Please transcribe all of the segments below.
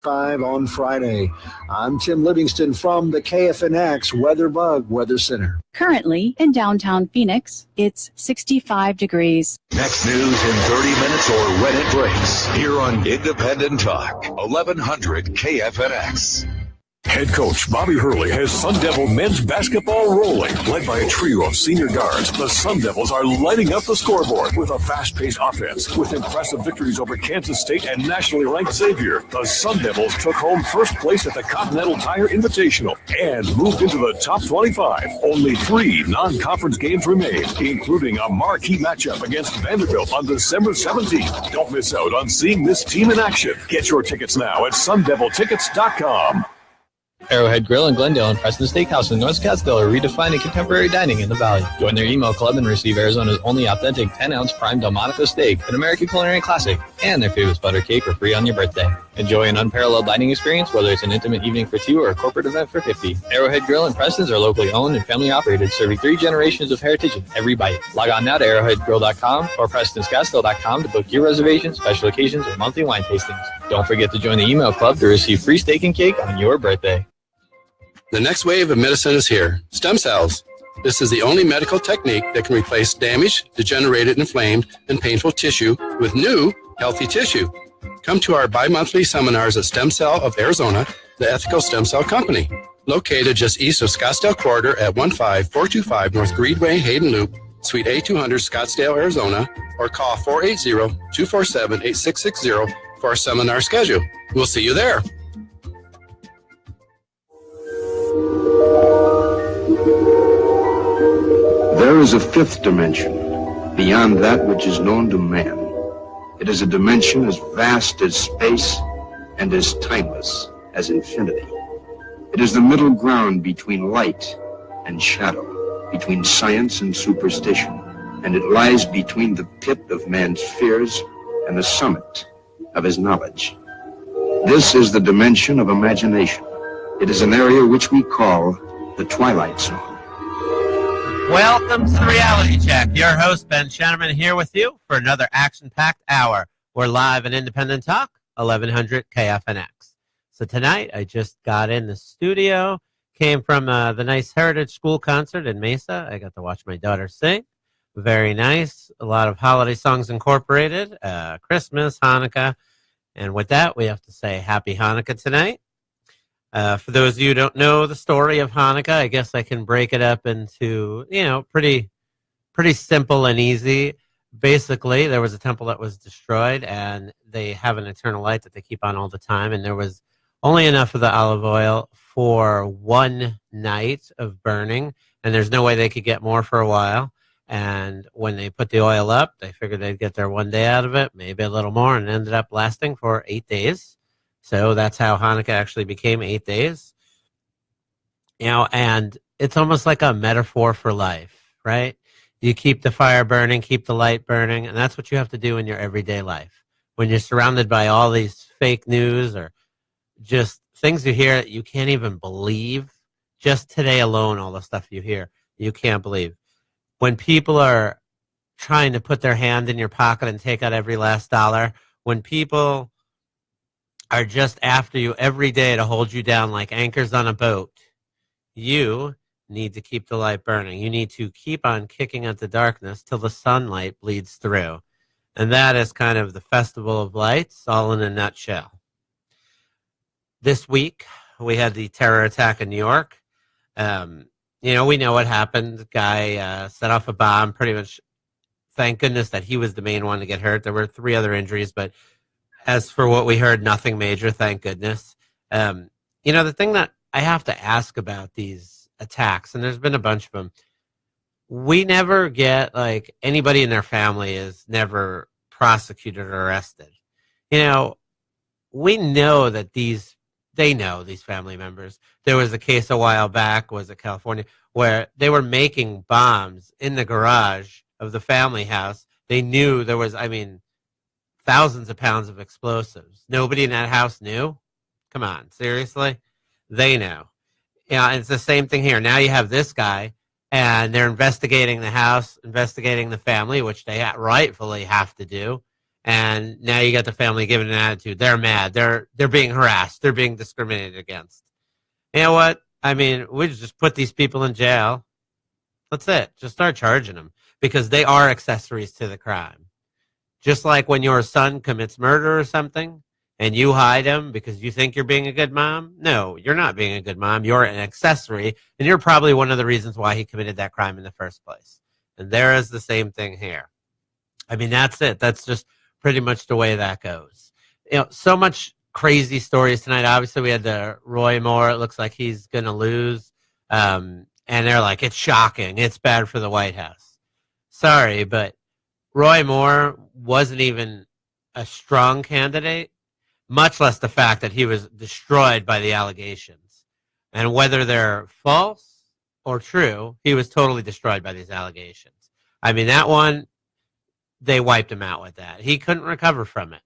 5 on Friday. I'm Tim Livingston from the KFNX Weather Bug Weather Center. Currently in downtown Phoenix, it's 65 degrees. Next news in 30 minutes or when it breaks. Here on Independent Talk, 1100 KFNX. Head coach Bobby Hurley has Sun Devil men's basketball rolling. Led by a trio of senior guards, the Sun Devils are lighting up the scoreboard with a fast-paced offense. With impressive victories over Kansas State and nationally ranked Xavier, the Sun Devils took home first place at the Continental Tire Invitational and moved into the top 25. Only 3 non-conference games remain, including a marquee matchup against Vanderbilt on December 17th. Don't miss out on seeing this team in action. Get your tickets now at sundeviltickets.com. Arrowhead Grill in Glendale and Preston Steakhouse in North Scottsdale are redefining contemporary dining in the Valley. Join their email club and receive Arizona's only authentic 10-ounce prime Delmonico steak, an American culinary classic, and their famous butter cake for free on your birthday. Enjoy an unparalleled dining experience, whether it's an intimate evening for 2 or a corporate event for 50. Arrowhead Grill and Preston's are locally owned and family operated, serving 3 generations of heritage in every bite. Log on now to arrowheadgrill.com or prestonscottsdale.com to book your reservations, special occasions, or monthly wine tastings. Don't forget to join the email club to receive free steak and cake on your birthday. The next wave of medicine is here, stem cells. This is the only medical technique that can replace damaged, degenerated, inflamed, and painful tissue with new, healthy tissue. Come to our bi-monthly seminars at Stem Cell of Arizona, the Ethical Stem Cell Company, located just east of Scottsdale Corridor at 15425 North Greedway, Hayden Loop, Suite A200, Scottsdale, Arizona, or call 480-247-8660 for our seminar schedule. We'll see you there. There is a 5th dimension, beyond that which is known to man. It is a dimension as vast as space and as timeless as infinity. It is the middle ground between light and shadow, between science and superstition, and it lies between the pit of man's fears and the summit of his knowledge. This is the dimension of imagination. It is an area which we call the Twilight Zone. Welcome to the Reality Check. Your host, Ben Shannerman, here with you for another action-packed hour. We're live in Independent Talk, 1100 KFNX. So tonight, I just got in the studio, came from the nice Heritage School concert in Mesa. I got to watch my daughter sing. Very nice. A lot of holiday songs incorporated, Christmas, Hanukkah. And with that, we have to say Happy Hanukkah tonight. For those of you who don't know the story of Hanukkah, I guess I can break it up into, pretty simple and easy. Basically, there was a temple that was destroyed, and they have an eternal light that they keep on all the time, and there was only enough of the olive oil for one night of burning, and there's no way they could get more for a while. And when they put the oil up, they figured they'd get their one day out of it, maybe a little more, and it ended up lasting for 8 days. So that's how Hanukkah actually became 8 days. And it's almost like a metaphor for life, right? You keep the fire burning, keep the light burning, and that's what you have to do in your everyday life. When you're surrounded by all these fake news or just things you hear that you can't even believe, just today alone, all the stuff you hear, you can't believe. When people are trying to put their hand in your pocket and take out every last dollar, when people are just after you every day to hold you down like anchors on a boat, you need to keep the light burning. You need to keep on kicking at the darkness till the sunlight bleeds through. And that is kind of the Festival of Lights, all in a nutshell. This week, we had the terror attack in New York. We know what happened. The guy set off a bomb, pretty much. Thank goodness that he was the main one to get hurt. There were 3 other injuries, but as for what we heard, nothing major, thank goodness. The thing that I have to ask about these attacks, and there's been a bunch of them, we never get, anybody in their family is never prosecuted or arrested. We know that these family members. There was a case a while back, was it California, where they were making bombs in the garage of the family house. They knew there was, thousands of pounds of explosives. Nobody in that house knew? Come on, seriously? They know. It's the same thing here. Now you have this guy, and they're investigating the house, investigating the family, which they rightfully have to do. And now you got the family giving an attitude. They're mad. They're being harassed. They're being discriminated against. You know what? I mean, we just put these people in jail. That's it. Just start charging them because they are accessories to the crime. Just like when your son commits murder or something and you hide him because you think you're being a good mom. No, you're not being a good mom. You're an accessory, and you're probably one of the reasons why he committed that crime in the first place. And there is the same thing here. I mean, that's it. That's just pretty much the way that goes. You know, so much crazy stories tonight. Obviously, we had the Roy Moore. It looks like he's going to lose. And they're like, it's shocking. It's bad for the White House. Sorry, but Roy Moore wasn't even a strong candidate, much less the fact that he was destroyed by the allegations. And whether they're false or true, he was totally destroyed by these allegations. I mean, that one, they wiped him out with that. He couldn't recover from it.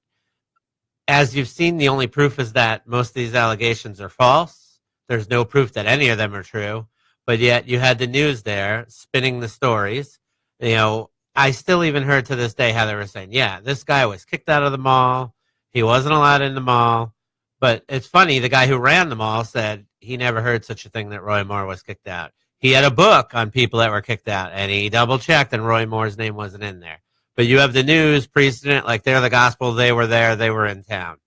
As you've seen, the only proof is that most of these allegations are false. There's no proof that any of them are true. But yet you had the news there spinning the stories. You know, I still even heard to this day how they were saying, yeah, this guy was kicked out of the mall. He wasn't allowed in the mall. But it's funny, the guy who ran the mall said he never heard such a thing that Roy Moore was kicked out. He had a book on people that were kicked out, and he double-checked, and Roy Moore's name wasn't in there. But you have the news precedent, like they're the gospel, they were there, they were in town.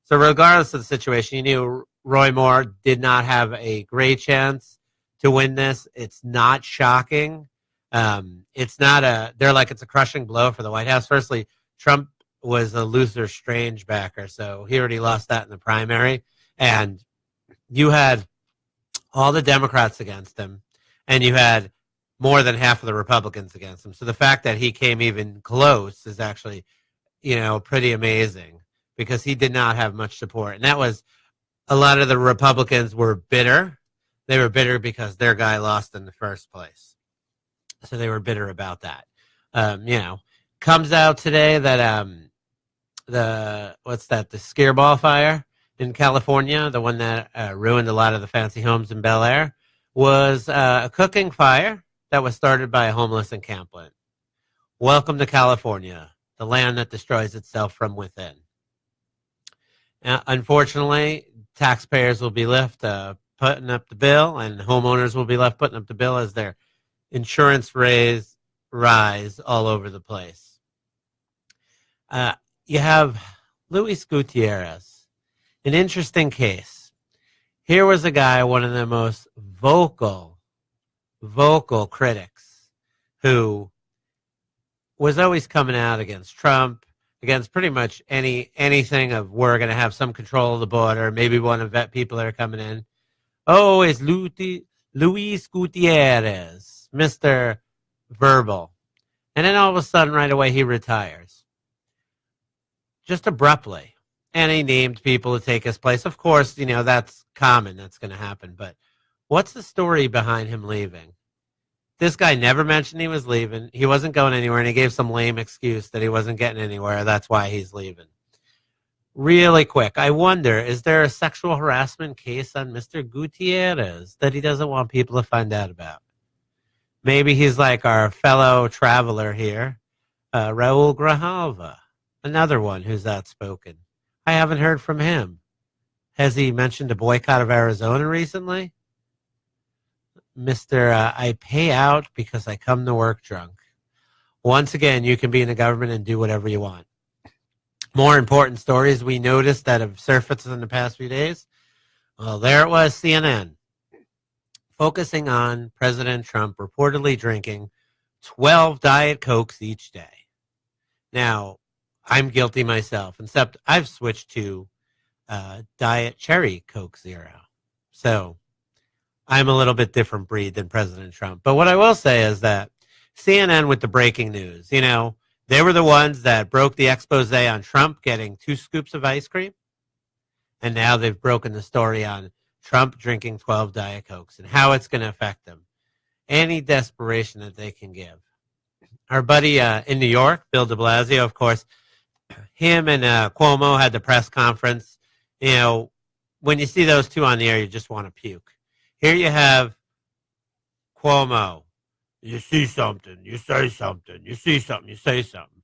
So regardless of the situation, you knew Roy Moore did not have a great chance to win this. It's not shocking. It's a crushing blow for the White House. Firstly, Trump was a Luther Strange backer, so he already lost that in the primary. And you had all the Democrats against him, and you had more than half of the Republicans against him. So the fact that he came even close is actually, pretty amazing because he did not have much support. And that was, a lot of the Republicans were bitter. They were bitter because their guy lost in the first place. So they were bitter about that. Comes out today that the Skirball fire in California, the one that ruined a lot of the fancy homes in Bel Air, was a cooking fire that was started by a homeless encampment. Welcome to California, the land that destroys itself from within. Unfortunately, taxpayers will be left putting up the bill, and homeowners will be left putting up the bill as their insurance rates rise all over the place. You have Luis Gutierrez, an interesting case. Here was a guy, one of the most vocal critics, who was always coming out against Trump, against pretty much anything of we're going to have some control of the border, maybe want to vet people that are coming in. Oh, it's Luis Gutierrez, Mr. Verbal. And then all of a sudden, right away, he retires. Just abruptly. And he named people to take his place. Of course, that's common. That's going to happen. But what's the story behind him leaving? This guy never mentioned he was leaving. He wasn't going anywhere, and he gave some lame excuse that he wasn't getting anywhere. That's why he's leaving. Really quick, I wonder, is there a sexual harassment case on Mr. Gutierrez that he doesn't want people to find out about? Maybe he's like our fellow traveler here, Raul Grijalva, another one who's outspoken. I haven't heard from him. Has he mentioned a boycott of Arizona recently? Mr. I pay out because I come to work drunk. Once again, you can be in the government and do whatever you want. More important stories we noticed that have surfaced in the past few days. Well, there it was, CNN, focusing on President Trump reportedly drinking 12 Diet Cokes each day. Now, I'm guilty myself, except I've switched to Diet Cherry Coke Zero. So I'm a little bit different breed than President Trump. But what I will say is that CNN with the breaking news, they were the ones that broke the expose on Trump getting 2 scoops of ice cream. And now they've broken the story on Trump drinking 12 Diet Cokes and how it's going to affect them. Any desperation that they can give. Our buddy in New York, Bill de Blasio, of course, him and Cuomo had the press conference. When you see those two on the air, you just want to puke. Here you have Cuomo. You see something, you say something. You see something, you say something.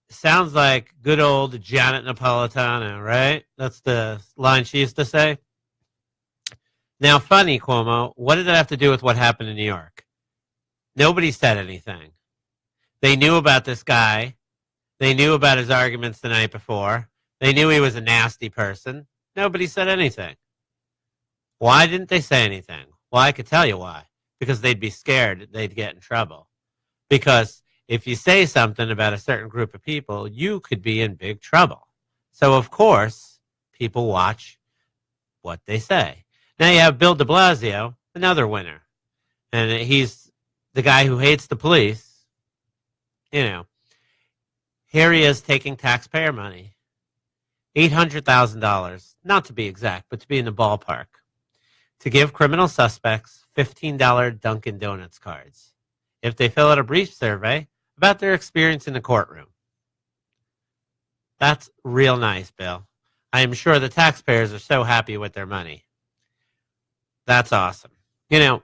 sounds like good old Janet Napolitano, right? That's the line she used to say. Now, funny, Cuomo, what did it have to do with what happened in New York? Nobody said anything. They knew about this guy. They knew about his arguments the night before. They knew he was a nasty person. Nobody said anything. Why didn't they say anything? Well, I could tell you why. Because they'd be scared they'd get in trouble. Because if you say something about a certain group of people, you could be in big trouble. So, of course, people watch what they say. Now you have Bill de Blasio, another winner. And he's the guy who hates the police. You know, here he is taking taxpayer money. $800,000, not to be exact, but to be in the ballpark, to give criminal suspects $15 Dunkin' Donuts cards if they fill out a brief survey about their experience in the courtroom. That's real nice, Bill. I am sure the taxpayers are so happy with their money. That's awesome. You know,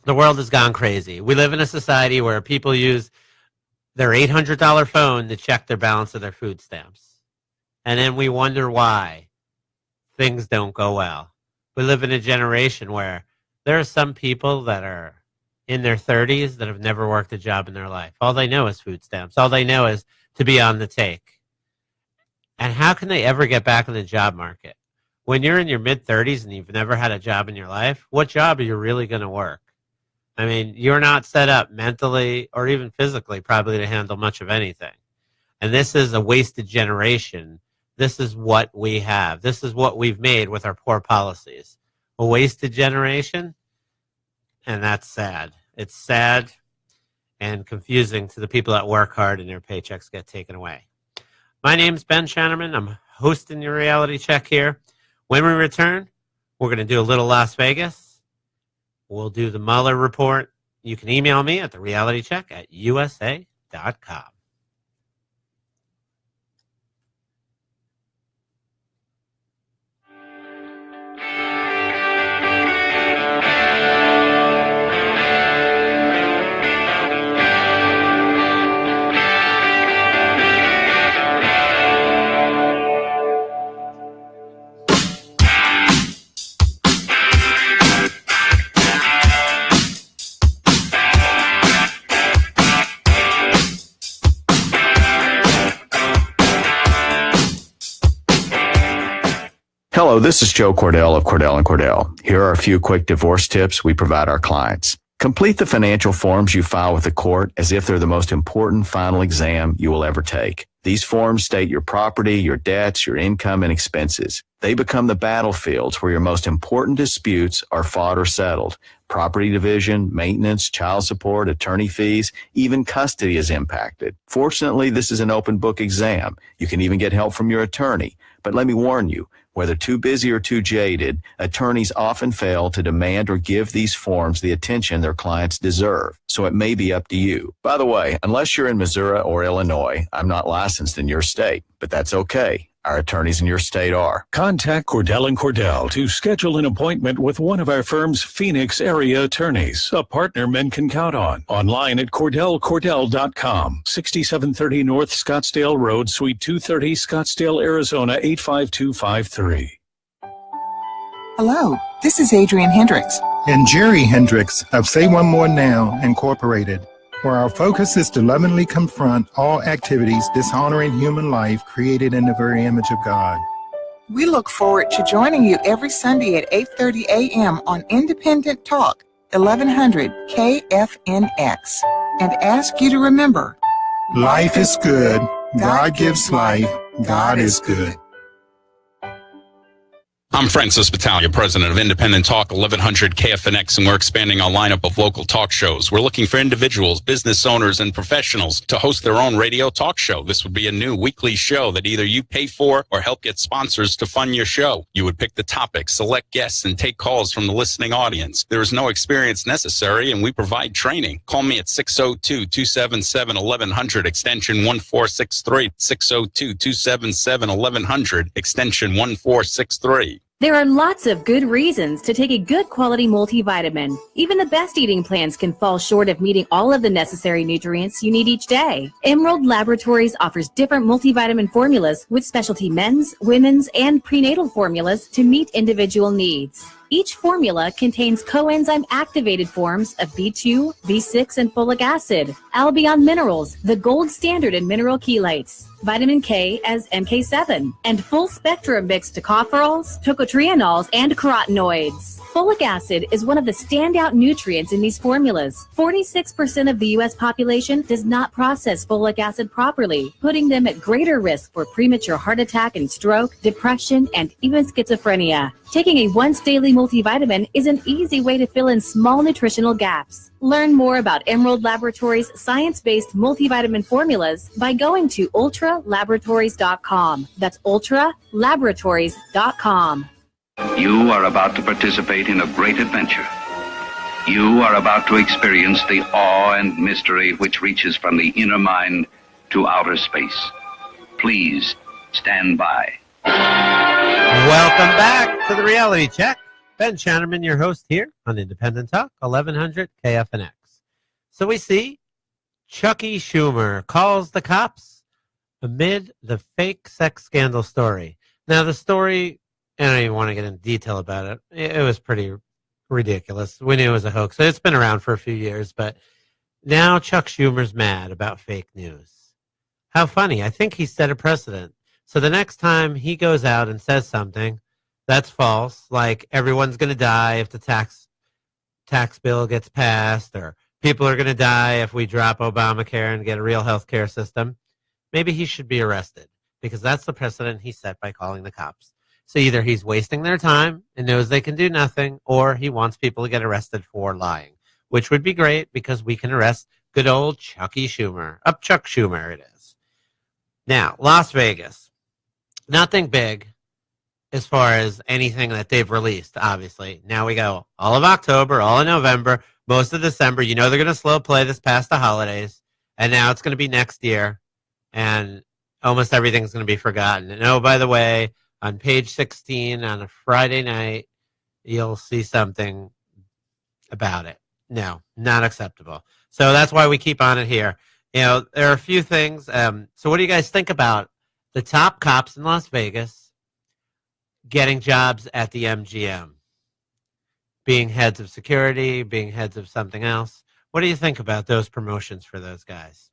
the world has gone crazy. We live in a society where people use their $800 phone to check their balance of their food stamps. And then we wonder why things don't go well. We live in a generation where there are some people that are in their 30s that have never worked a job in their life. All they know is food stamps. All they know is to be on the take. And how can they ever get back in the job market? When you're in your mid-30s and you've never had a job in your life, what job are you really going to work? I mean, you're not set up mentally or even physically probably to handle much of anything. And this is a wasted generation. This is what we have. This is what we've made with our poor policies. A wasted generation, and that's sad. It's sad and confusing to the people that work hard and their paychecks get taken away. My name's Ben Shannerman. I'm hosting your reality check here. When we return, we're going to do a little Las Vegas. We'll do the Mueller report. You can email me at therealitycheck@usa.com. Hello, this is Joe Cordell of Cordell & Cordell. Here are a few quick divorce tips we provide our clients. Complete the financial forms you file with the court as if they're the most important final exam you will ever take. These forms state your property, your debts, your income, and expenses. They become the battlefields where your most important disputes are fought or settled. Property division, maintenance, child support, attorney fees, even custody is impacted. Fortunately, this is an open book exam. You can even get help from your attorney. But let me warn you, whether too busy or too jaded, attorneys often fail to demand or give these forms the attention their clients deserve. So it may be up to you. By the way, unless you're in Missouri or Illinois, I'm not licensed in your state, but that's okay. Our attorneys in your state are. Contact Cordell & Cordell to schedule an appointment with one of our firm's Phoenix area attorneys, a partner men can count on. Online at CordellCordell.com, 6730 North Scottsdale Road, Suite 230, Scottsdale, Arizona, 85253. Hello, this is Adrian Hendricks. And Jerry Hendricks of Say One More Now, Incorporated, where our focus is to lovingly confront all activities dishonoring human life created in the very image of God. We look forward to joining you every Sunday at 8:30 a.m. on Independent Talk, 1100 KFNX, and ask you to remember, life is good, God gives life, God is good. I'm Francis Battaglia, president of Independent Talk, 1100 KFNX, and we're expanding our lineup of local talk shows. We're looking for individuals, business owners, and professionals to host their own radio talk show. This would be a new weekly show that either you pay for or help get sponsors to fund your show. You would pick the topic, select guests, and take calls from the listening audience. There is no experience necessary, and we provide training. Call me at 602-277-1100, extension 1463, 602-277-1100, extension 1463. There are lots of good reasons to take a good quality multivitamin. Even the best eating plans can fall short of meeting all of the necessary nutrients you need each day. Emerald Laboratories offers different multivitamin formulas with specialty men's, women's, and prenatal formulas to meet individual needs. Each formula contains coenzyme activated forms of B2, B6, and folic acid, Albion minerals, the gold standard in mineral chelates, vitamin K as MK7, and full spectrum mixed tocopherols, tocotrienols, and carotenoids. Folic acid is one of the standout nutrients in these formulas. 46% of the U.S. population does not process folic acid properly, putting them at greater risk for premature heart attack and stroke, depression, and even schizophrenia. Taking a once daily multivitamin is an easy way to fill in small nutritional gaps. Learn more about Emerald Laboratories' science-based multivitamin formulas by going to ultralaboratories.com. That's ultralaboratories.com. You are about to participate in a great adventure. You are about to experience the awe and mystery which reaches from the inner mind to outer space. Please stand by. Welcome back to the Reality Check. Ben Shannerman, your host here on Independent Talk, 1100 KFNX. So we see Chucky Schumer calls the cops amid the fake sex scandal story. Now, the story, I don't even want to get into detail about it. It was pretty ridiculous. We knew it was a hoax. It's been around for a few years, but now Chuck Schumer's mad about fake news. How funny. I think he set a precedent. So the next time he goes out and says something that's false, like everyone's going to die if the tax bill gets passed, or people are going to die if we drop Obamacare and get a real health care system, maybe he should be arrested, because that's the precedent he set by calling the cops. So either he's wasting their time and knows they can do nothing, or he wants people to get arrested for lying, which would be great because we can arrest good old Chucky Schumer. Up Chuck Schumer it is. Now, Las Vegas. Nothing big as far as anything that they've released, obviously. Now we go all of October, all of November, most of December. You know they're going to slow play this past the holidays, and now it's going to be next year, and almost everything's going to be forgotten. And oh, by the way, on page 16 on a Friday night, you'll see something about it. No, not acceptable. So that's why we keep on it here. You know, there are a few things. So what do you guys think about the top cops in Las Vegas getting jobs at the MGM, being heads of security, being heads of something else? What do you think about those promotions for those guys?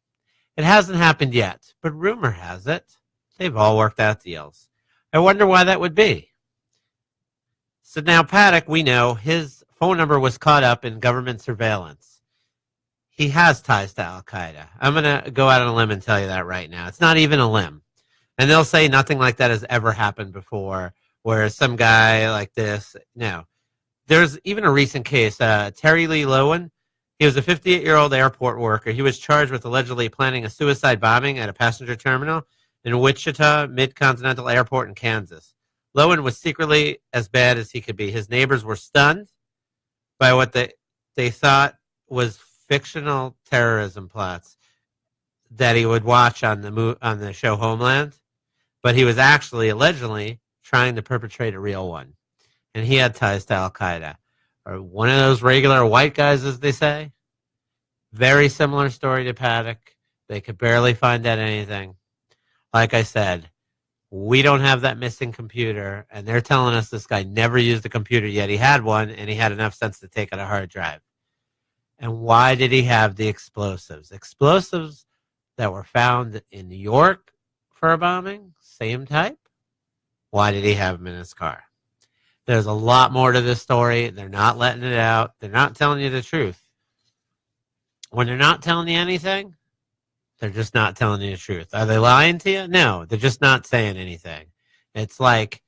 It hasn't happened yet, but rumor has it they've all worked out deals. I wonder why that would be. So now Paddock, we know his phone number was caught up in government surveillance. He has ties to Al-Qaeda. I'm going to go out on a limb and tell you that right now. It's not even a limb. And they'll say nothing like that has ever happened before, where some guy like this, no. There's even a recent case, Terry Lee Lowen. He was a 58-year-old airport worker. He was charged with allegedly planning a suicide bombing at a passenger terminal in Wichita Mid-Continental Airport in Kansas. Lowen was secretly as bad as he could be. His neighbors were stunned by what they thought was fictional terrorism plots that he would watch on the show Homeland. But he was actually allegedly trying to perpetrate a real one. And he had ties to Al-Qaeda. Or one of those regular white guys, as they say. Very similar story to Paddock. They could barely find out anything. Like I said, we don't have that missing computer, and they're telling us this guy never used a computer yet. He had one, and he had enough sense to take out a hard drive. And why did he have the explosives? Explosives that were found in New York for a bombing, same type. Why did he have them in his car? There's a lot more to this story. They're not letting it out. They're not telling you the truth. When they're not telling you anything, they're just not telling you the truth. Are they lying to you? No, they're just not saying anything. It's like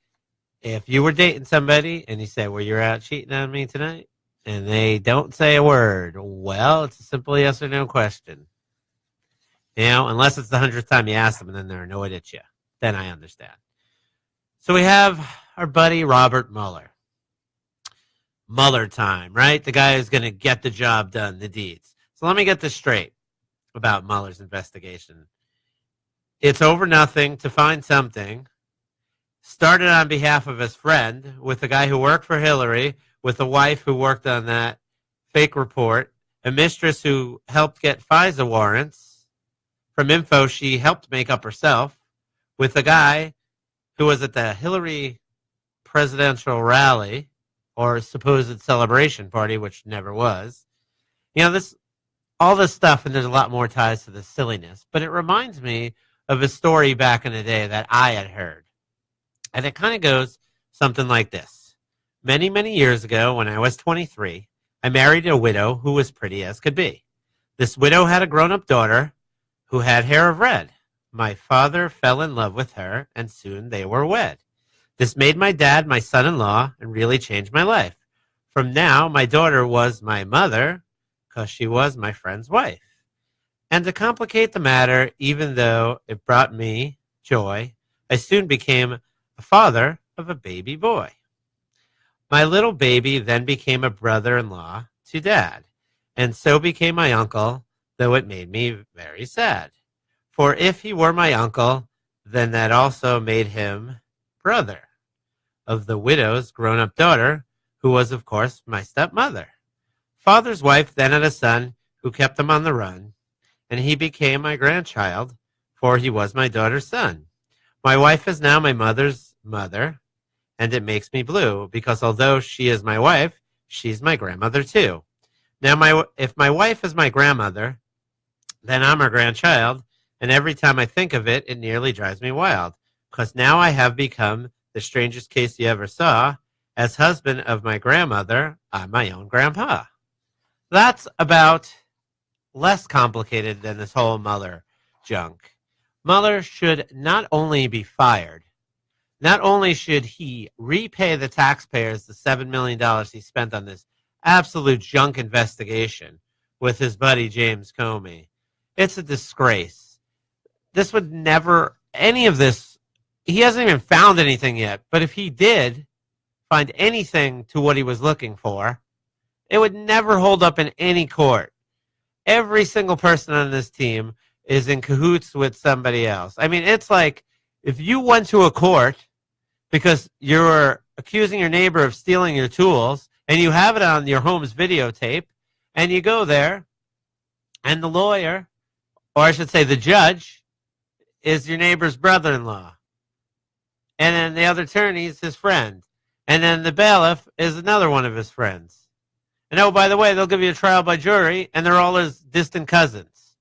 if you were dating somebody and you say, well, you're out cheating on me tonight, and they don't say a word. Well, it's a simple yes or no question. You know, unless it's the 100th time you ask them and then they're annoyed at you. Then I understand. So we have our buddy Robert Mueller. Mueller time, right? The guy who's going to get the job done, the deeds. So let me get this straight about Mueller's investigation. It's over nothing to find something started on behalf of his friend with a guy who worked for Hillary, with a wife who worked on that fake report, a mistress who helped get FISA warrants from info she helped make up herself, with a guy who was at the Hillary presidential rally or supposed celebration party, which never was. You know, all this stuff, and there's a lot more ties to this silliness, but it reminds me of a story back in the day that I had heard. And it kind of goes something like this. Many, many years ago, when I was 23, I married a widow who was pretty as could be. This widow had a grown-up daughter who had hair of red. My father fell in love with her, and soon they were wed. This made my dad my son-in-law and really changed my life. From now, my daughter was my mother because she was my friend's wife. And to complicate the matter, even though it brought me joy, I soon became a father of a baby boy. My little baby then became a brother-in-law to Dad, and so became my uncle, though it made me very sad. For if he were my uncle, then that also made him brother of the widow's grown-up daughter, who was, of course, my stepmother. Father's wife then had a son who kept him on the run, and he became my grandchild, for he was my daughter's son. My wife is now my mother's mother, and it makes me blue, because although she is my wife, she's my grandmother too. Now, if my wife is my grandmother, then I'm her grandchild, and every time I think of it, it nearly drives me wild, because now I have become the strangest case you ever saw. As husband of my grandmother, I'm my own grandpa. That's about less complicated than this whole Mueller junk. Mueller should not only be fired, not only should he repay the taxpayers the $7 million he spent on this absolute junk investigation with his buddy James Comey. It's a disgrace. This would never, any of this, he hasn't even found anything yet, but if he did find anything to what he was looking for, it would never hold up in any court. Every single person on this team is in cahoots with somebody else. I mean, it's like if you went to a court because you're accusing your neighbor of stealing your tools and you have it on your home's videotape, and you go there and the lawyer, or I should say the judge, is your neighbor's brother-in-law. And then the other attorney is his friend. And then the bailiff is another one of his friends. And oh, by the way, they'll give you a trial by jury, and they're all his distant cousins.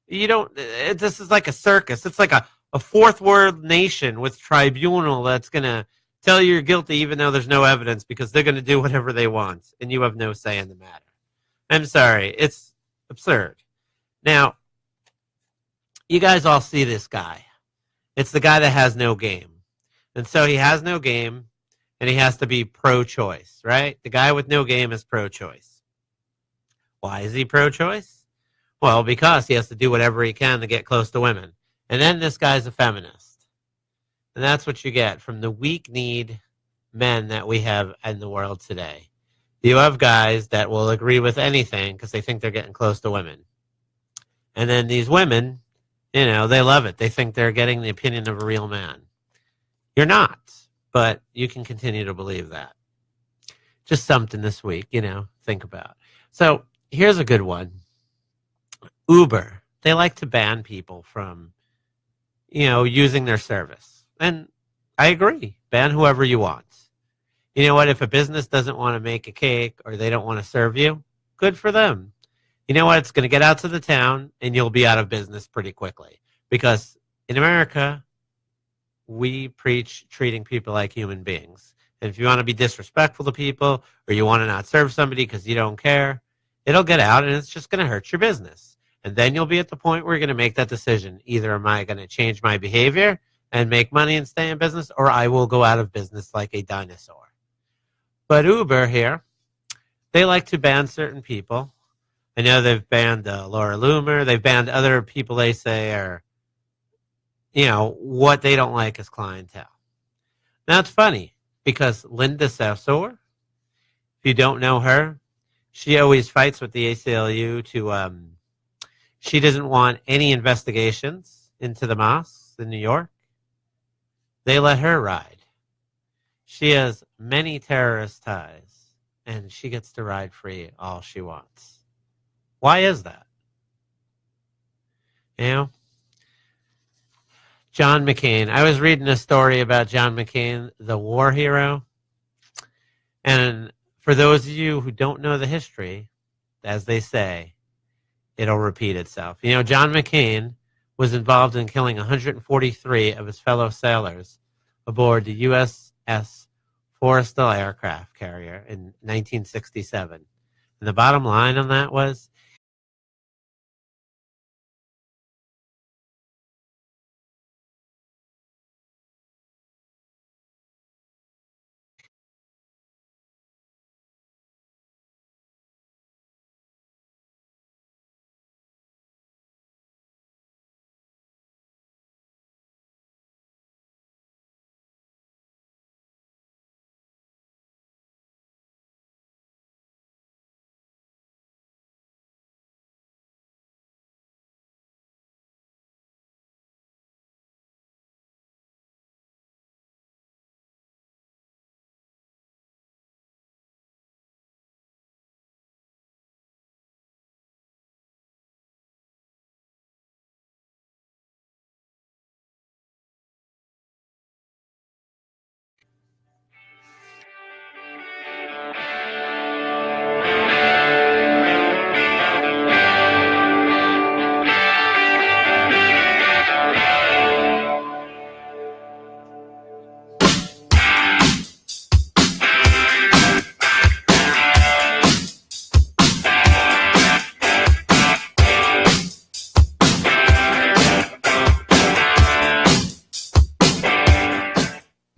This is like a circus. It's like a fourth world nation with tribunal that's going to tell you you're guilty even though there's no evidence, because they're going to do whatever they want, and you have no say in the matter. I'm sorry. It's absurd. Now, you guys all see this guy. It's the guy that has no game. And so he has no game, and he has to be pro-choice, right? The guy with no game is pro-choice. Why is he pro-choice? Well, because he has to do whatever he can to get close to women. And then this guy's a feminist. And that's what you get from the weak-kneed men that we have in the world today. You have guys that will agree with anything because they think they're getting close to women. And then these women, they love it. They think they're getting the opinion of a real man. You're not, but you can continue to believe that. Just something this week, think about. So here's a good one. Uber, they like to ban people from, using their service. And I agree. Ban whoever you want. You know what? If a business doesn't want to make a cake or they don't want to serve you, good for them. You know what? It's going to get out to the town and you'll be out of business pretty quickly. Because in America, we preach treating people like human beings. And if you want to be disrespectful to people or you want to not serve somebody because you don't care, it'll get out and it's just going to hurt your business. And then you'll be at the point where you're going to make that decision. Either am I going to change my behavior and make money and stay in business, or I will go out of business like a dinosaur. But Uber here, they like to ban certain people. I know they've banned Laura Loomer. They've banned other people they say are, what they don't like is clientele. Now, it's funny because Linda Sarsour, if you don't know her, she always fights with the ACLU to, she doesn't want any investigations into the mosques in New York. They let her ride. She has many terrorist ties, and she gets to ride free all she wants. Why is that? You know? John McCain. I was reading a story about John McCain, the war hero. And for those of you who don't know the history, as they say, it'll repeat itself. You know, John McCain was involved in killing 143 of his fellow sailors aboard the USS Forrestal aircraft carrier in 1967. And the bottom line on that was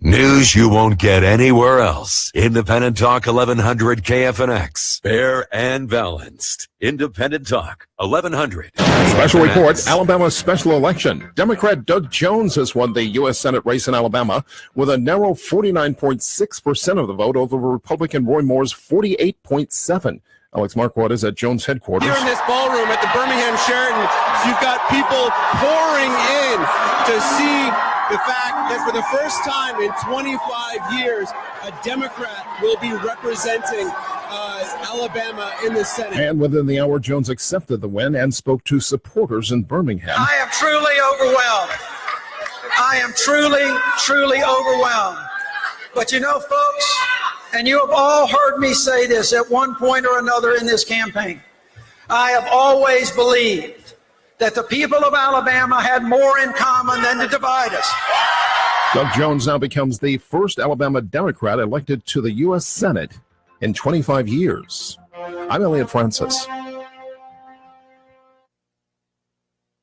News you won't get anywhere else. Independent Talk 1100 KFNX. Fair and balanced. Independent Talk 1100. Special report, Alabama special election. Democrat Doug Jones has won the U.S. Senate race in Alabama with a narrow 49.6% of the vote over Republican Roy Moore's 48.7%. Alex Marquardt is at Jones headquarters. Here in this ballroom at the Birmingham Sheraton, you've got people pouring in to see the fact that for the first time in 25 years, a Democrat will be representing Alabama in the Senate. And within the hour, Jones accepted the win and spoke to supporters in Birmingham. I am truly overwhelmed. I am truly overwhelmed. But you know, folks, and you have all heard me say this at one point or another in this campaign, I have always believed that the people of Alabama had more in common than to divide us. Doug Jones now becomes the first Alabama Democrat elected to the U.S. Senate in 25 years. I'm Elliot Francis.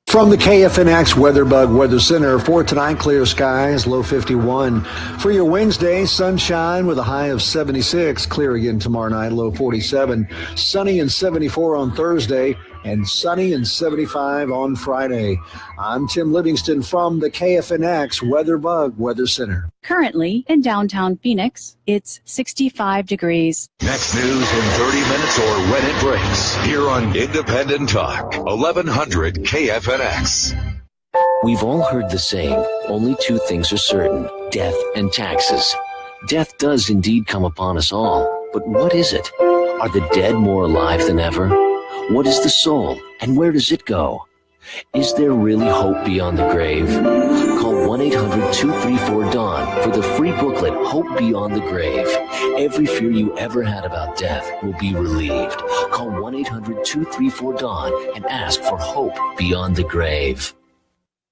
From the KFNX WeatherBug Weather Center, for tonight, clear skies, low 51. For your Wednesday, sunshine with a high of 76. Clear again tomorrow night, low 47. Sunny and 74 on Thursday, and sunny and 75 on Friday. I'm Tim Livingston from the KFNX WeatherBug Weather Center. Currently in downtown Phoenix, it's 65 degrees. Next news in 30 minutes or when it breaks. Here on Independent Talk 1100 KFNX. We've all heard the saying, only two things are certain, death and taxes. Death does indeed come upon us all, but what is it? Are the dead more alive than ever? What is the soul, and where does it go? Is there really hope beyond the grave? Call 1-800-234-DAWN for the free booklet, Hope Beyond the Grave. Every fear you ever had about death will be relieved. Call 1-800-234-DAWN and ask for hope beyond the grave.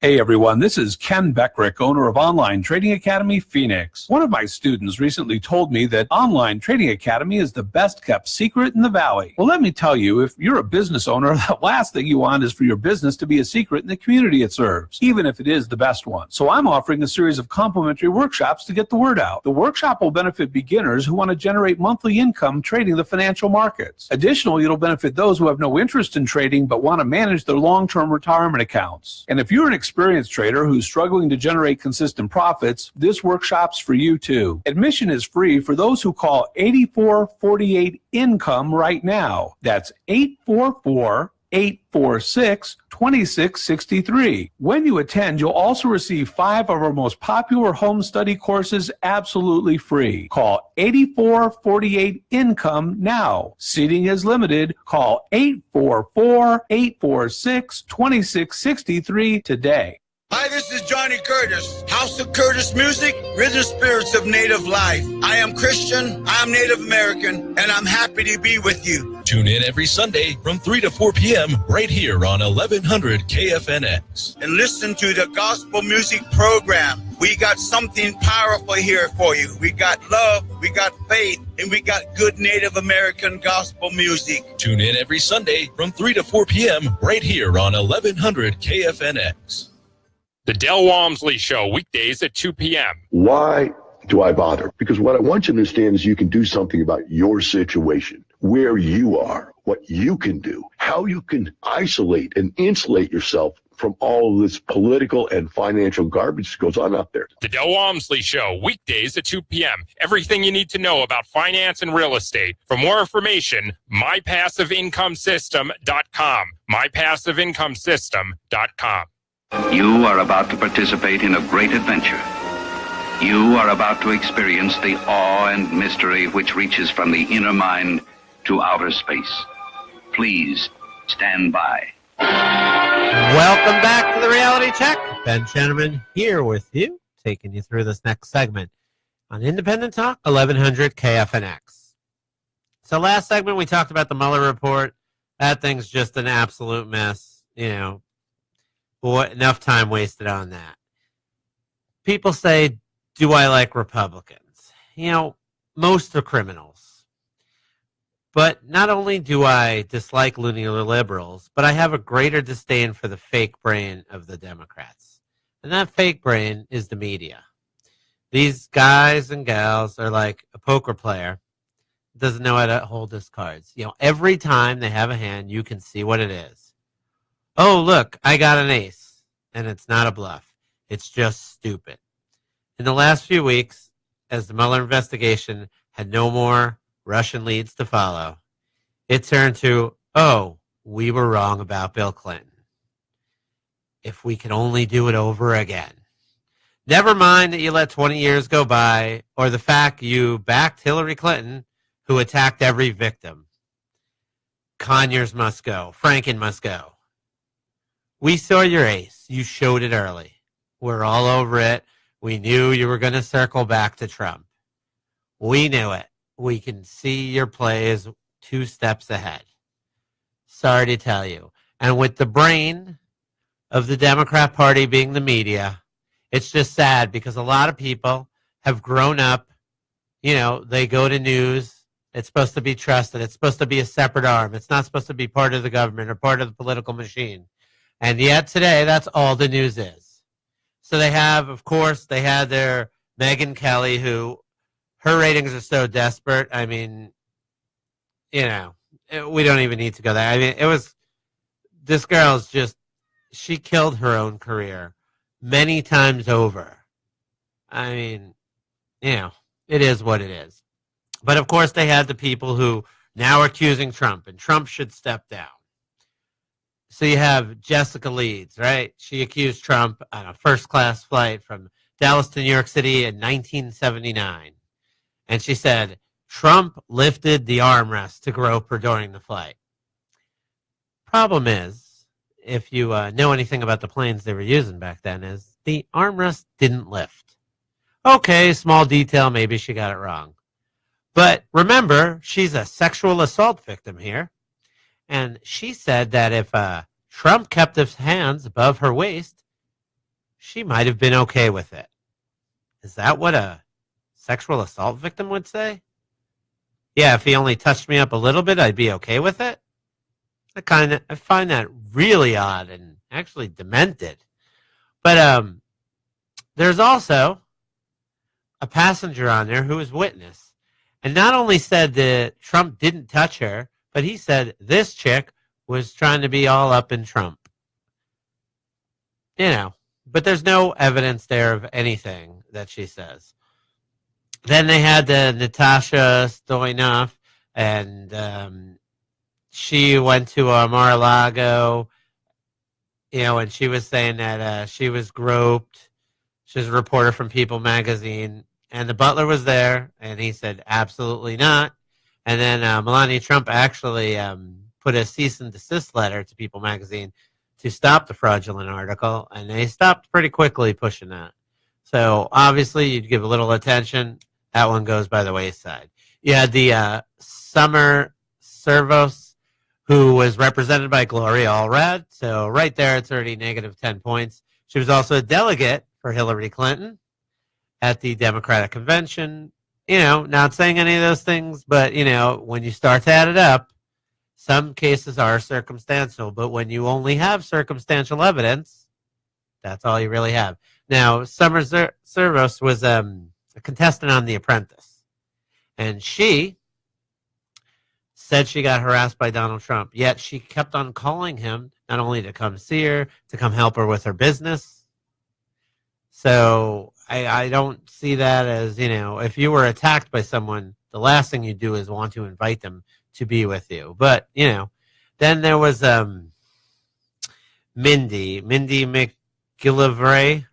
Hey everyone, this is Ken Beckrick, owner of Online Trading Academy Phoenix. One of my students recently told me that Online Trading Academy is the best kept secret in the Valley. Well, let me tell you, if you're a business owner, the last thing you want is for your business to be a secret in the community it serves, even if it is the best one. So I'm offering a series of complimentary workshops to get the word out. The workshop will benefit beginners who want to generate monthly income trading the financial markets. Additionally, it'll benefit those who have no interest in trading but want to manage their long-term retirement accounts. And if you're an experienced trader who's struggling to generate consistent profits, this workshop's for you too. Admission is free for those who call 8448 income right now. That's 844 846-2663. When you attend, you'll also receive 5 of our most popular home study courses absolutely free. Call 8448-INCOME now. Seating is limited. Call 844-846-2663 today. Hi, this is Johnny Curtis. House of Curtis Music, Rhythm Spirits of Native Life. I am Christian, I am Native American, and I'm happy to be with you. Tune in every Sunday from 3 to 4 p.m. right here on 1100 KFNX. And listen to the gospel music program. We got something powerful here for you. We got love, we got faith, and we got good Native American gospel music. Tune in every Sunday from 3 to 4 p.m. right here on 1100 KFNX. The Del Walmsley Show, weekdays at 2 p.m. Why do I bother? Because what I want you to understand is you can do something about your situation, where you are, what you can do, how you can isolate and insulate yourself from all of this political and financial garbage that goes on out there. The Del Walmsley Show, weekdays at 2 p.m. Everything you need to know about finance and real estate. For more information, mypassiveincomesystem.com. mypassiveincomesystem.com. You are about to participate in a great adventure. You are about to experience the awe and mystery which reaches from the inner mind to outer space. Please stand by. Welcome back to the Reality Check. Ben Shenneman here with you, taking you through this next segment on Independent Talk, 1100 KFNX. So last segment, we talked about the Mueller report. That thing's just an absolute mess. You know, enough time wasted on that. People say, do I like Republicans? You know, most are criminals. But not only do I dislike loony liberals, but I have a greater disdain for the fake brain of the Democrats. And that fake brain is the media. These guys and gals are like a poker player that doesn't know how to hold his cards. You know, every time they have a hand, you can see what it is. Oh, look, I got an ace. And it's not a bluff. It's just stupid. In the last few weeks, as the Mueller investigation had no more Russian leads to follow, it turned to, oh, we were wrong about Bill Clinton. If we could only do it over again. Never mind that you let 20 years go by, or the fact you backed Hillary Clinton, who attacked every victim. Conyers must go. Franken must go. We saw your ace. You showed it early. We're all over it. We knew you were going to circle back to Trump. We knew it. We can see your play is 2 steps ahead. Sorry to tell you. And with the brain of the Democrat Party being the media, it's just sad because a lot of people have grown up, you know, they go to news. It's supposed to be trusted. It's supposed to be a separate arm. It's not supposed to be part of the government or part of the political machine. And yet today, that's all the news is. So they have, of course, they had their Megyn Kelly, who her ratings are so desperate. I mean, you know, we don't even need to go there. I mean, this girl's just, she killed her own career many times over. I mean, you know, it is what it is. But of course, they had the people who now are accusing Trump, and Trump should step down. So you have Jessica Leeds, right? She accused Trump on a first-class flight from Dallas to New York City in 1979. And she said, Trump lifted the armrest to grope her during the flight. Problem is, if you know anything about the planes they were using back then, is the armrest didn't lift. Okay, small detail, maybe she got it wrong. But remember, she's a sexual assault victim here. And she said that if Trump kept his hands above her waist, she might have been okay with it. Is that what a sexual assault victim would say? Yeah, if he only touched me up a little bit, I'd be okay with it. I find that really odd and actually demented. But there's also a passenger on there who was witness, and not only said that Trump didn't touch her, but he said this chick was trying to be all up in Trump. You know, but there's no evidence there of anything that she says. Then they had the Natasha Stoyanov, and she went to Mar-a-Lago, and she was saying that she was groped. She was a reporter from People magazine, and the butler was there, and he said, absolutely not. And then Melania Trump actually put a cease and desist letter to People magazine to stop the fraudulent article, and they stopped pretty quickly pushing that. So obviously you'd give a little attention. That one goes by the wayside. You had the Summer Servos, who was represented by Gloria Allred. So right there, it's already negative 10 points. She was also a delegate for Hillary Clinton at the Democratic Convention. Not saying any of those things, but, when you start to add it up, some cases are circumstantial. But when you only have circumstantial evidence, that's all you really have. Now, Summer Servos was a contestant on The Apprentice, and she said she got harassed by Donald Trump, yet she kept on calling him not only to come see her, to come help her with her business. So I don't see that as, if you were attacked by someone, the last thing you do is want to invite them to be with you. But, then there was Mindy McGillivray.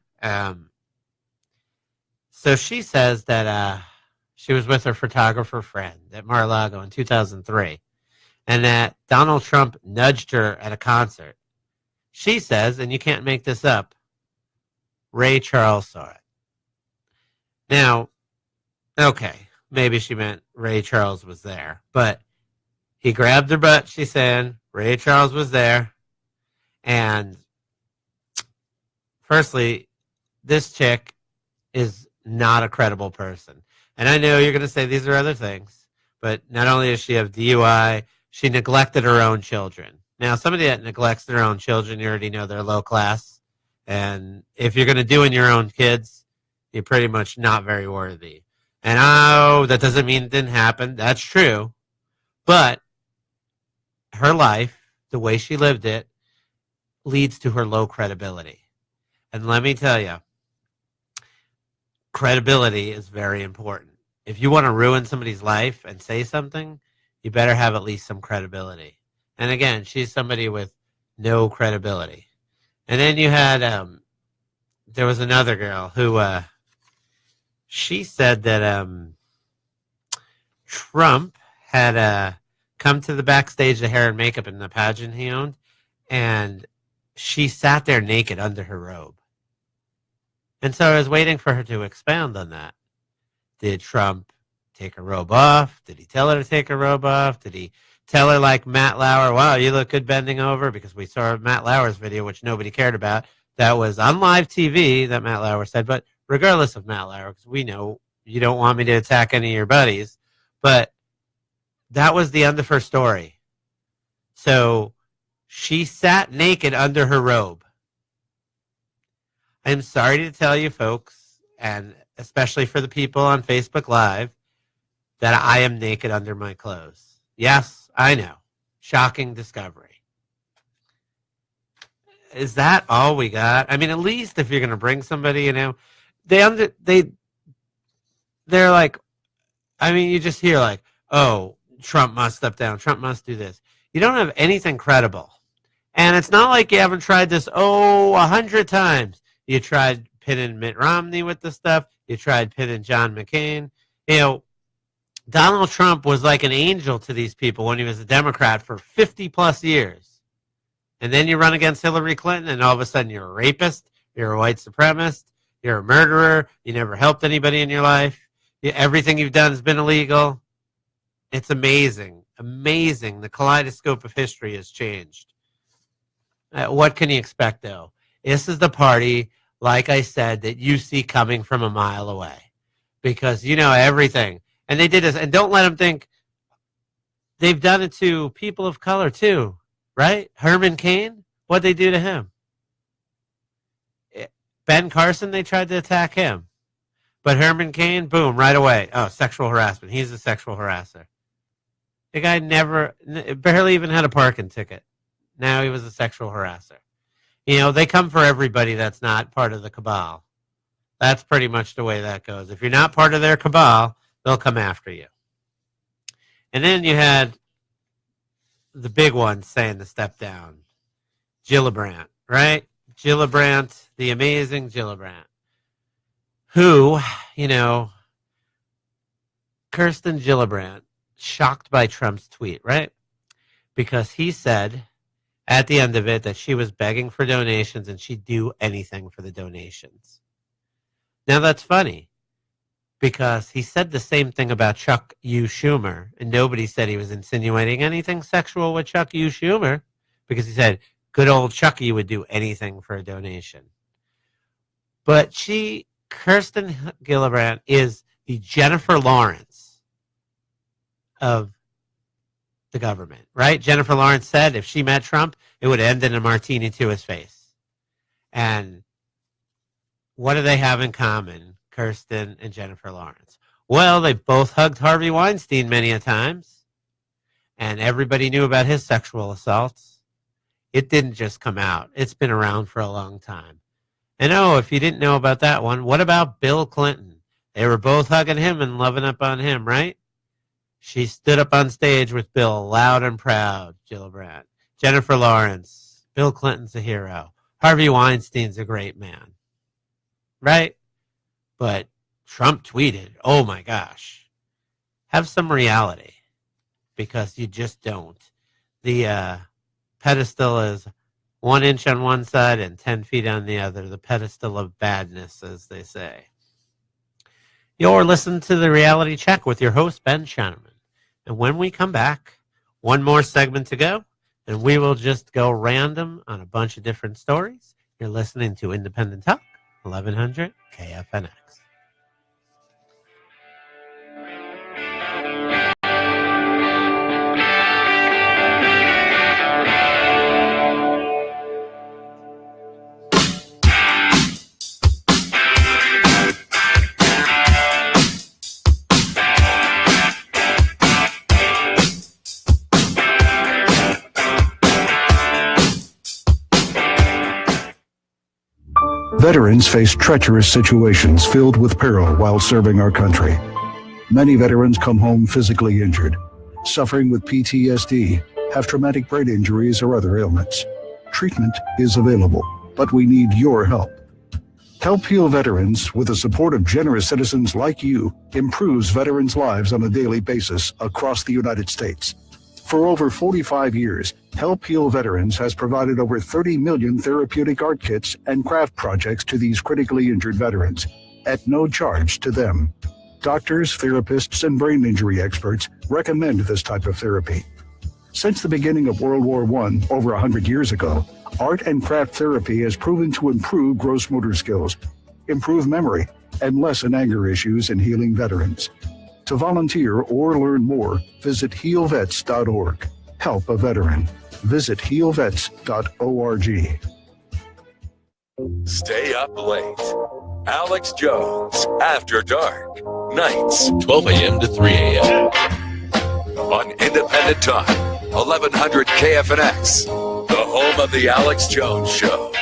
So she says that she was with her photographer friend at Mar-a-Lago in 2003, and that Donald Trump nudged her at a concert. She says, and you can't make this up, Ray Charles saw it. Now, okay, maybe she meant Ray Charles was there, but he grabbed her butt, she said. Ray Charles was there. And firstly, this chick is not a credible person. And I know you're going to say these are other things, but not only does she have DUI, she neglected her own children. Now, somebody that neglects their own children, you already know they're low class. And if you're going to do in your own kids, you're pretty much not very worthy. And that doesn't mean it didn't happen. That's true. But her life, the way she lived it, leads to her low credibility. And let me tell you, credibility is very important. If you want to ruin somebody's life and say something, you better have at least some credibility. And again, she's somebody with no credibility. And then you had, there was another girl who, she said that Trump had come to the backstage of hair and makeup in the pageant he owned, and she sat there naked under her robe. And so I was waiting for her to expound on that. Did Trump take her robe off? Did he tell her to take her robe off? Did he tell her like Matt Lauer, wow, you look good bending over? Because we saw Matt Lauer's video, which nobody cared about. That was on live TV that Matt Lauer said. But regardless of Matt Lauer, because we know you don't want me to attack any of your buddies, but that was the end of her story. So she sat naked under her robe. I'm sorry to tell you folks, and especially for the people on Facebook Live, that I am naked under my clothes. Yes, I know. Shocking discovery. Is that all we got? I mean, at least if you're going to bring somebody, they're like, I mean, you just hear like, oh, Trump must step down. Trump must do this. You don't have anything credible. And it's not like you haven't tried this, 100 times. You tried pinning Mitt Romney with the stuff. You tried pinning John McCain. Donald Trump was like an angel to these people when he was a Democrat for 50 plus years. And then you run against Hillary Clinton, and all of a sudden you're a rapist, you're a white supremacist, you're a murderer, you never helped anybody in your life. Everything you've done has been illegal. It's amazing. Amazing. The kaleidoscope of history has changed. What can you expect, though? This is the party, like I said, that you see coming from a mile away. Because you know everything. And they did this. And don't let them think they've done it to people of color, too. Right? Herman Cain, what'd they do to him? Ben Carson, they tried to attack him. But Herman Cain, boom, right away. Oh, sexual harassment. He's a sexual harasser. The guy barely even had a parking ticket. Now he was a sexual harasser. They come for everybody that's not part of the cabal. That's pretty much the way that goes. If you're not part of their cabal, they'll come after you. And then you had the big one saying to step down. Gillibrand, right? Gillibrand, the amazing Gillibrand, who, Kirsten Gillibrand, shocked by Trump's tweet, right? Because he said at the end of it that she was begging for donations and she'd do anything for the donations. Now that's funny because he said the same thing about Chuck U. Schumer, and nobody said he was insinuating anything sexual with Chuck U. Schumer because he said good old Chucky would do anything for a donation. But Kirsten Gillibrand, is the Jennifer Lawrence of the government, right? Jennifer Lawrence said if she met Trump, it would end in a martini to his face. And what do they have in common, Kirsten and Jennifer Lawrence? Well, they both hugged Harvey Weinstein many a times, and everybody knew about his sexual assaults. It didn't just come out. It's been around for a long time. And if you didn't know about that one, what about Bill Clinton? They were both hugging him and loving up on him, right? She stood up on stage with Bill, loud and proud, Gillibrand. Jennifer Lawrence, Bill Clinton's a hero. Harvey Weinstein's a great man, right? But Trump tweeted, oh my gosh, have some reality, because you just don't. The pedestal is 1 inch on one side and 10 feet on the other, the pedestal of badness, as they say. You're listening to The Reality Check with your host, Ben Shoneman. And when we come back, one more segment to go, and we will just go random on a bunch of different stories. You're listening to Independent Talk, 1100 KFNX. Veterans face treacherous situations filled with peril while serving our country. Many veterans come home physically injured, suffering with PTSD, have traumatic brain injuries or other ailments. Treatment is available, but we need your help. Help Heal Veterans, with the support of generous citizens like you, improves veterans' lives on a daily basis across the United States. For over 45 years, Help Heal Veterans has provided over 30 million therapeutic art kits and craft projects to these critically injured veterans, at no charge to them. Doctors, therapists, and brain injury experts recommend this type of therapy. Since the beginning of World War I, over 100 years ago, art and craft therapy has proven to improve gross motor skills, improve memory, and lessen anger issues in healing veterans. To volunteer or learn more, visit healvets.org. Help a veteran. Visit healvets.org. Stay up late. Alex Jones, After Dark. Nights, 12 a.m. to 3 a.m. On Independent Talk, 1100 KFNX. The home of the Alex Jones Show.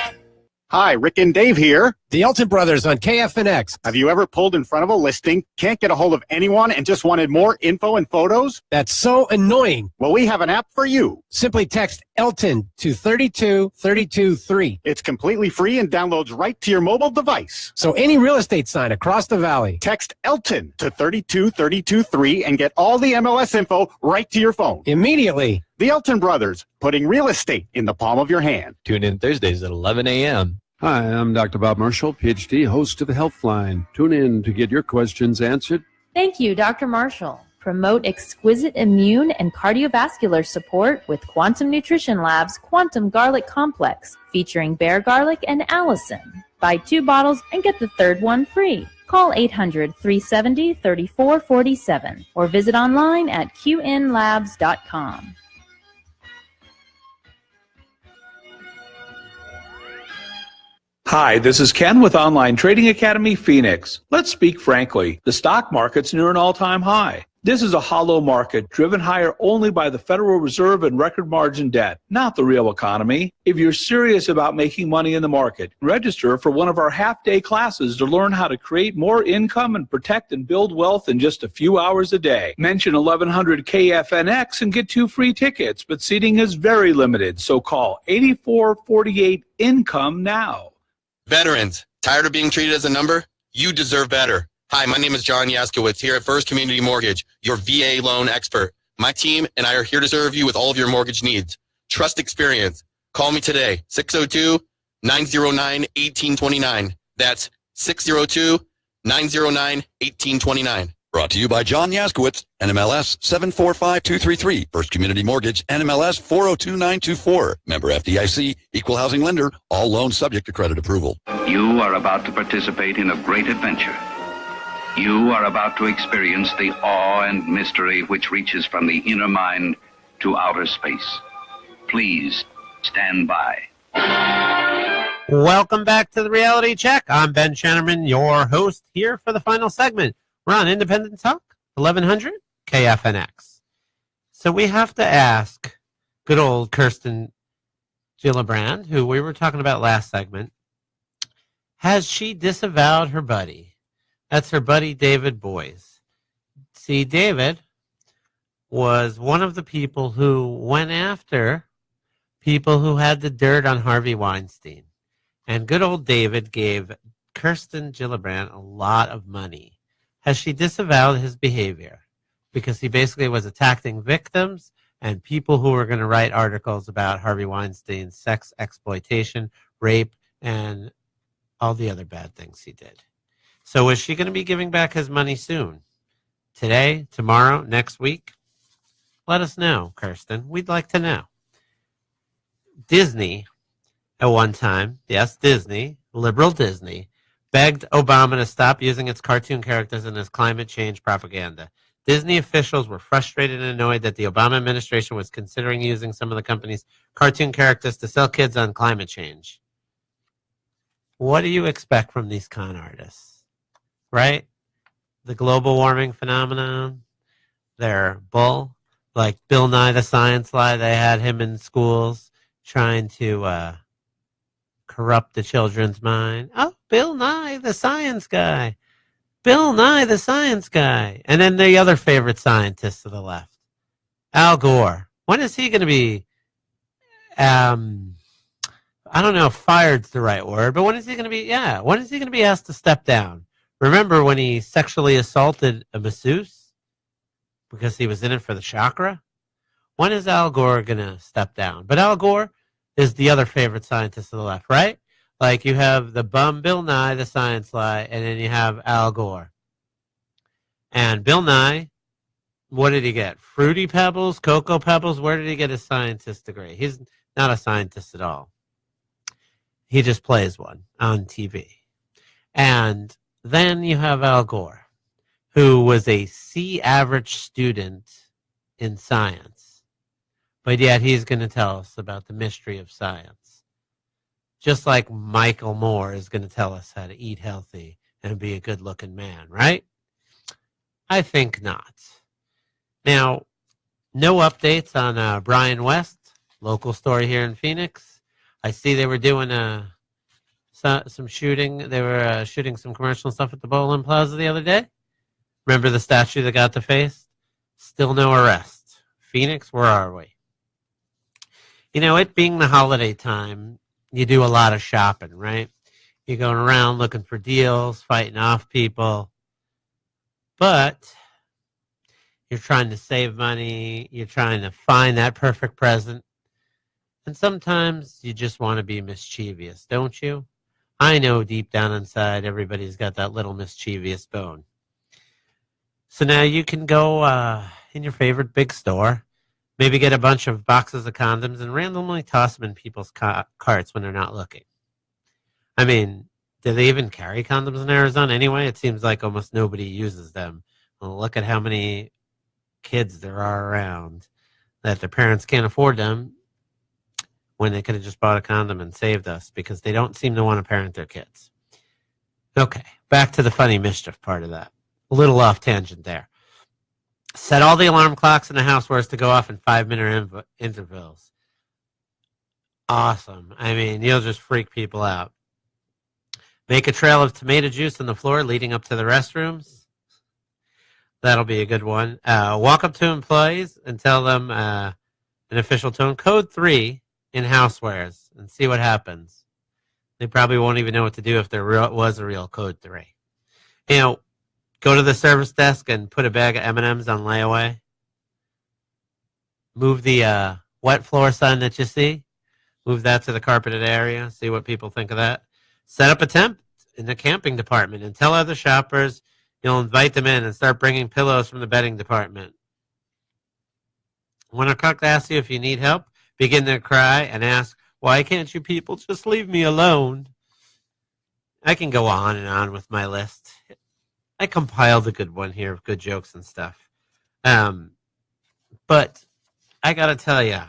Hi, Rick and Dave here. The Elton Brothers on KFNX. Have you ever pulled in front of a listing, can't get a hold of anyone, and just wanted more info and photos? That's so annoying. Well, we have an app for you. Simply text Elton to 32323. It's completely free and downloads right to your mobile device. So any real estate sign across the valley. Text Elton to 32323 and get all the MLS info right to your phone. Immediately. The Elton Brothers, putting real estate in the palm of your hand. Tune in Thursdays at 11 a.m. Hi, I'm Dr. Bob Marshall, PhD, host of the Healthline. Tune in to get your questions answered. Thank you, Dr. Marshall. Promote exquisite immune and cardiovascular support with Quantum Nutrition Lab's Quantum Garlic Complex, featuring bear garlic and allicin. Buy 2 bottles and get the third one free. Call 800-370-3447 or visit online at qnlabs.com. Hi, this is Ken with Online Trading Academy Phoenix. Let's speak frankly. The stock market's near an all-time high. This is a hollow market driven higher only by the Federal Reserve and record margin debt, not the real economy. If you're serious about making money in the market, register for one of our half-day classes to learn how to create more income and protect and build wealth in just a few hours a day. Mention 1100 KFNX and get 2 free tickets, but seating is very limited, so call 8448-INCOME now. Veterans, tired of being treated as a number? You deserve better. Hi, my name is John Yaskowitz here at First Community Mortgage, your VA loan expert. My team and I are here to serve you with all of your mortgage needs. Trust experience. Call me today, 602-909-1829. That's 602-909-1829. Brought to you by John Yaskowitz, NMLS 745233, First Community Mortgage, NMLS 402924. Member FDIC, Equal Housing Lender, all loans subject to credit approval. You are about to participate in a great adventure. You are about to experience the awe and mystery which reaches from the inner mind to outer space. Please stand by. Welcome back to the Reality Check. I'm Ben Shannerman, your host here for the final segment. We're on Independent Talk, 1100 KFNX. So we have to ask good old Kirsten Gillibrand, who we were talking about last segment, has she disavowed her buddy? That's her buddy David Boies. See, David was one of the people who went after people who had the dirt on Harvey Weinstein. And good old David gave Kirsten Gillibrand a lot of money. Has she disavowed his behavior? Because he basically was attacking victims and people who were going to write articles about Harvey Weinstein's sex exploitation, rape, and all the other bad things he did. So is she going to be giving back his money soon? Today, tomorrow, next week? Let us know, Kirsten. We'd like to know. Disney, at one time, yes, Disney, liberal Disney, begged Obama to stop using its cartoon characters in his climate change propaganda. Disney officials were frustrated and annoyed that the Obama administration was considering using some of the company's cartoon characters to sell kids on climate change. What do you expect from these con artists? Right? The global warming phenomenon, they're bull, like Bill Nye the Science Guy. They had him in schools trying to corrupt the children's mind. Oh, Bill Nye the Science Guy. Bill Nye the Science Guy. And then the other favorite scientist to the left, Al Gore. When is he going to be, I don't know if fired's the right word, but when is he going to be, when is he going to be asked to step down? Remember when he sexually assaulted a masseuse because he was in it for the chakra? When is Al Gore going to step down? But Al Gore is the other favorite scientist to the left, right? Like you have the bum Bill Nye, the science guy, and then you have Al Gore. And Bill Nye, what did he get? Fruity Pebbles, Cocoa Pebbles? Where did he get his scientist degree? He's not a scientist at all. He just plays one on TV. And then you have Al Gore, who was a C average student in science. But yet he's going to tell us about the mystery of science. Just like Michael Moore is going to tell us how to eat healthy and be a good-looking man, right? I think not. Now, no updates on Brian West, local story here in Phoenix. I see they were doing some shooting. They were shooting some commercial stuff at the Bowling Plaza the other day. Remember the statue that got defaced? Still no arrest. Phoenix, where are we? You know, it being the holiday time, you do a lot of shopping, right? You're going around looking for deals, fighting off people. But you're trying to save money. You're trying to find that perfect present. And sometimes you just want to be mischievous, don't you? I know deep down inside everybody's got that little mischievous bone. So now you can go in your favorite big store, maybe get a bunch of boxes of condoms and randomly toss them in people's carts when they're not looking. I mean, do they even carry condoms in Arizona anyway? It seems like almost nobody uses them. Well, look at how many kids there are around that their parents can't afford them when they could have just bought a condom and saved us because they don't seem to want to parent their kids. Okay, back to the funny mischief part of that. A little off tangent there. Set all the alarm clocks in the housewares to go off in 5-minute intervals. Awesome. I mean, you'll just freak people out. Make a trail of tomato juice on the floor leading up to the restrooms. That'll be a good one. Walk up to employees and tell them in official tone, code 3 in housewares, and see what happens. They probably won't even know what to do if there was a real code 3. Go to the service desk and put a bag of M&Ms on layaway. Move the wet floor sign that you see. Move that to the carpeted area. See what people think of that. Set up a tent in the camping department and tell other shoppers you'll invite them in and start bringing pillows from the bedding department. When a cook asks you if you need help, begin to cry and ask, why can't you people just leave me alone? I can go on and on with my list. I compiled a good one here of good jokes and stuff. But I got to tell you,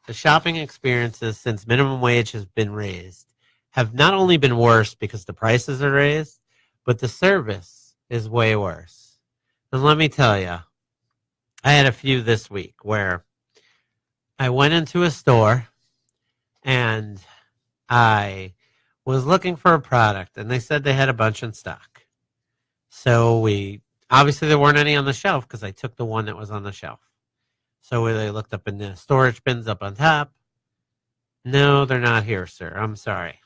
the shopping experiences since minimum wage has been raised have not only been worse because the prices are raised, but the service is way worse. And let me tell you, I had a few this week where I went into a store and I was looking for a product and they said they had a bunch in stock. So obviously there weren't any on the shelf because I took the one that was on the shelf. So they looked up in the storage bins up on top. No, they're not here, sir. I'm sorry.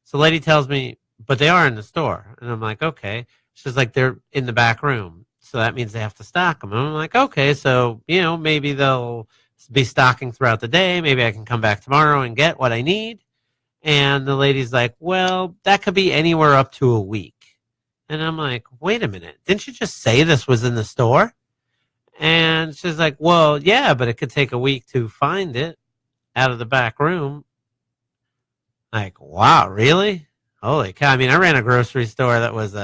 So the lady tells me, but they are in the store. And I'm like, okay. She's like, they're in the back room. So that means they have to stock them. And I'm like, okay, so, maybe they'll be stocking throughout the day. Maybe I can come back tomorrow and get what I need. And the lady's like, well, that could be anywhere up to a week. And I'm like, wait a minute. Didn't you just say this was in the store? And she's like, well, yeah, but it could take a week to find it out of the back room. Like, wow, really? Holy cow. I mean, I ran a grocery store that was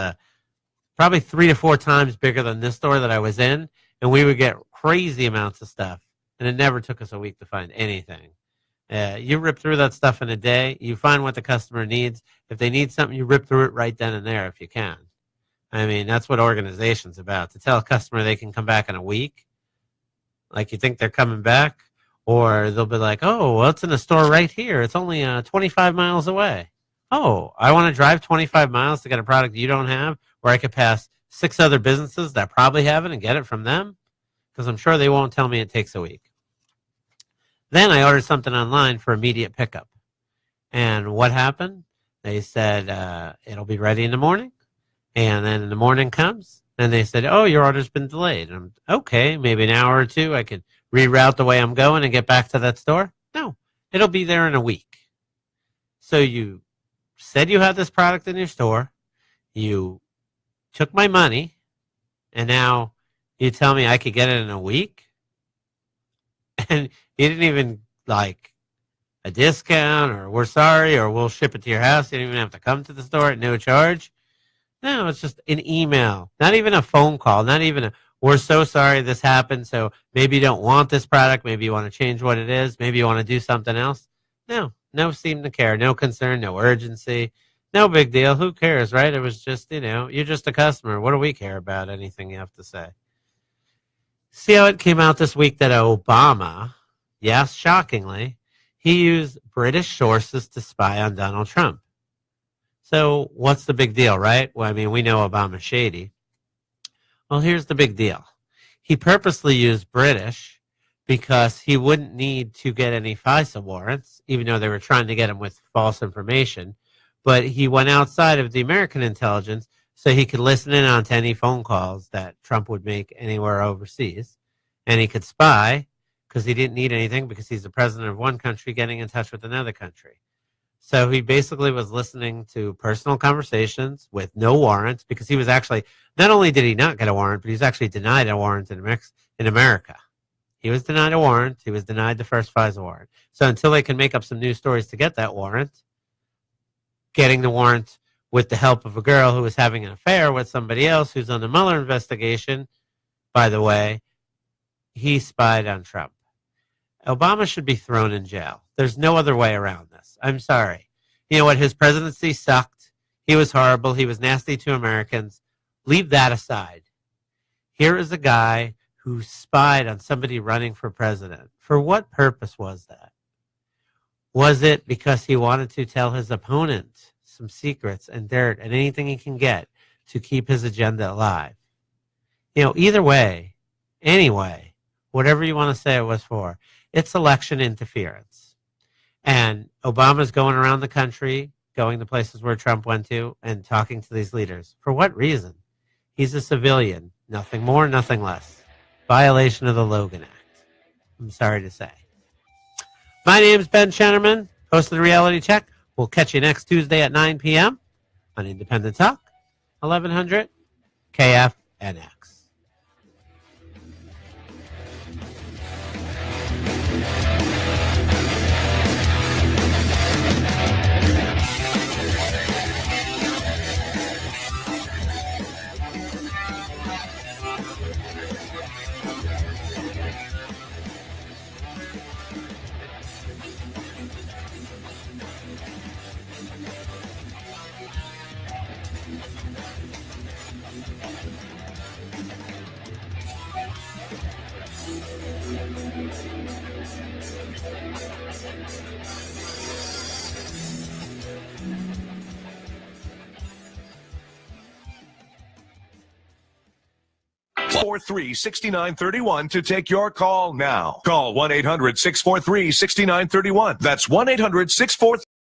probably 3 to 4 times bigger than this store that I was in. And we would get crazy amounts of stuff. And it never took us a week to find anything. You rip through that stuff in a day. You find what the customer needs. If they need something, you rip through it right then and there if you can. I mean, that's what organization's about. To tell a customer they can come back in a week, like you think they're coming back, or they'll be like, oh, well, it's in the store right here. It's only 25 miles away. Oh, I want to drive 25 miles to get a product you don't have, where I could pass 6 other businesses that probably have it and get it from them? Because I'm sure they won't tell me it takes a week. Then I ordered something online for immediate pickup. And what happened? They said, it'll be ready in the morning. And then in the morning comes, and they said, oh, your order's been delayed. And I'm, okay, maybe an hour or two. I could reroute the way I'm going and get back to that store. No, it'll be there in a week. So you said you had this product in your store. You took my money, and now you tell me I could get it in a week? And you didn't even like a discount or we're sorry or we'll ship it to your house. You didn't even have to come to the store at no charge. No, it's just an email, not even a phone call, not even we're so sorry this happened, so maybe you don't want this product, maybe you want to change what it is, maybe you want to do something else. No seem to care, no concern, no urgency, no big deal. Who cares, right? It was just, you're just a customer. What do we care about anything you have to say? See how it came out this week that Obama, yes, shockingly, he used British sources to spy on Donald Trump. So what's the big deal, right? Well, I mean, we know Obama's shady. Well, here's the big deal. He purposely used British because he wouldn't need to get any FISA warrants, even though they were trying to get him with false information. But he went outside of the American intelligence so he could listen in on to any phone calls that Trump would make anywhere overseas. And he could spy because he didn't need anything because he's the president of one country getting in touch with another country. So he basically was listening to personal conversations with no warrants because he was actually, not only did he not get a warrant, but he was actually denied a warrant in America. He was denied a warrant. He was denied the first FISA warrant. So until they can make up some news stories to get that warrant, getting the warrant with the help of a girl who was having an affair with somebody else who's on the Mueller investigation, by the way, he spied on Trump. Obama should be thrown in jail. There's no other way around this. I'm sorry. You know what? His presidency sucked. He was horrible. He was nasty to Americans. Leave that aside. Here is a guy who spied on somebody running for president. For what purpose was that? Was it because he wanted to tell his opponent some secrets and dirt and anything he can get to keep his agenda alive? Either way, anyway, whatever you want to say it was for, it's election interference. And Obama's going around the country, going to places where Trump went to, and talking to these leaders. For what reason? He's a civilian. Nothing more, nothing less. Violation of the Logan Act. I'm sorry to say. My name is Ben Shennerman, host of the Reality Check. We'll catch you next Tuesday at 9 p.m. on Independent Talk, 1100 KFNX. (4-3-6931) to take your call now. Call 1-800-643-6931. That's 1-800-643